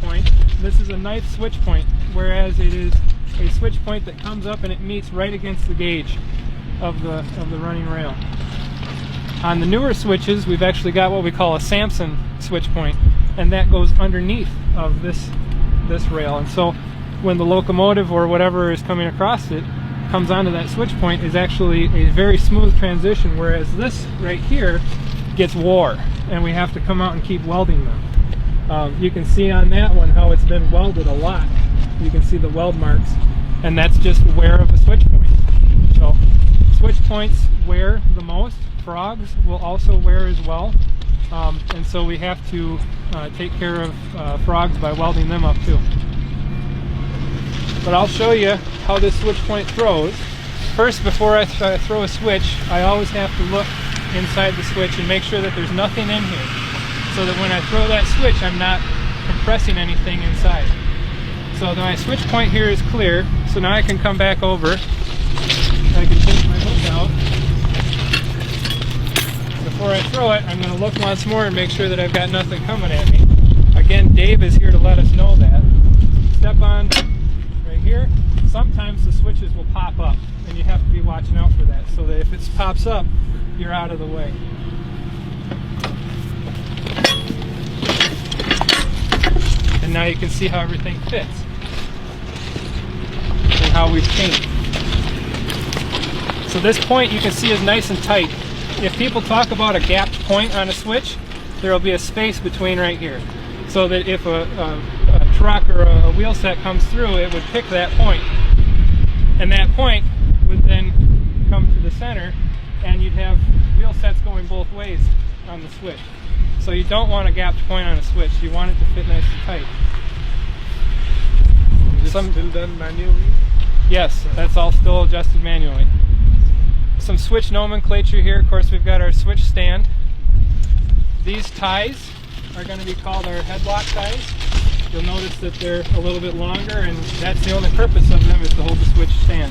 point, this is a knife switch point, whereas it is a switch point that comes up and it meets right against the gauge of the running rail. On the newer switches, we've actually got what we call a Samson switch point, and that goes underneath of this rail. And so when the locomotive or whatever is coming across it comes onto that switch point, is actually a very smooth transition, whereas this right here gets wore and we have to come out and keep welding them. You can see on that one how it's been welded a lot. You can see the weld marks, and that's just wear of a switch point. So switch points wear the most. Frogs will also wear as well, and so we have to take care of frogs by welding them up too. But I'll show you how this switch point throws. First, before I throw a switch, I always have to look inside the switch and make sure that there's nothing in here, so that when I throw that switch, I'm not compressing anything inside. So my switch point here is clear, so now I can come back over. I can take my hook out. Before I throw it, I'm going to look once more and make sure that I've got nothing coming at me. Again, Dave is here to let us know that. Step on right here. Sometimes the switches will pop up, and you have to be watching out for that, so that if it pops up, you're out of the way. And now you can see how everything fits and how we've changed. So this point you can see is nice and tight. If people talk about a gapped point on a switch, there will be a space between right here, so that if a truck or a wheel set comes through, it would pick that point, and that point would then come to the center, and you'd have wheel sets going both ways on the switch. So you don't want a gapped point on a switch. You want it to fit nice and tight. Is it still done manually? Yes, that's all still adjusted manually. Some switch nomenclature here. Of course, we've got our switch stand. These ties are going to be called our headlock ties. You'll notice that they're a little bit longer, and that's the only purpose of them, is to hold the switch stand.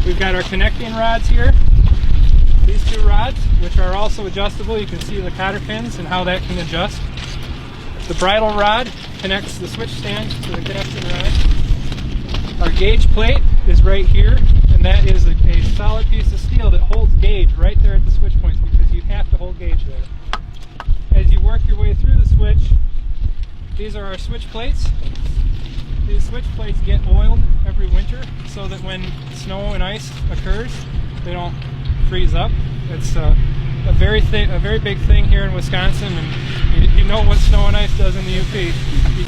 We've got our connecting rods here. These two rods, which are also adjustable. You can see the cotter pins and how that can adjust. The bridle rod connects the switch stand to the connecting rod. Our gauge plate is right here, and that is a solid piece of steel that holds gauge right there at the switch points, because you have to hold gauge there. As you work your way through the switch, these are our switch plates. These switch plates get oiled every winter, so that when snow and ice occurs, they don't freeze up. It's a very big thing here in Wisconsin, and you know what snow and ice does in the UP.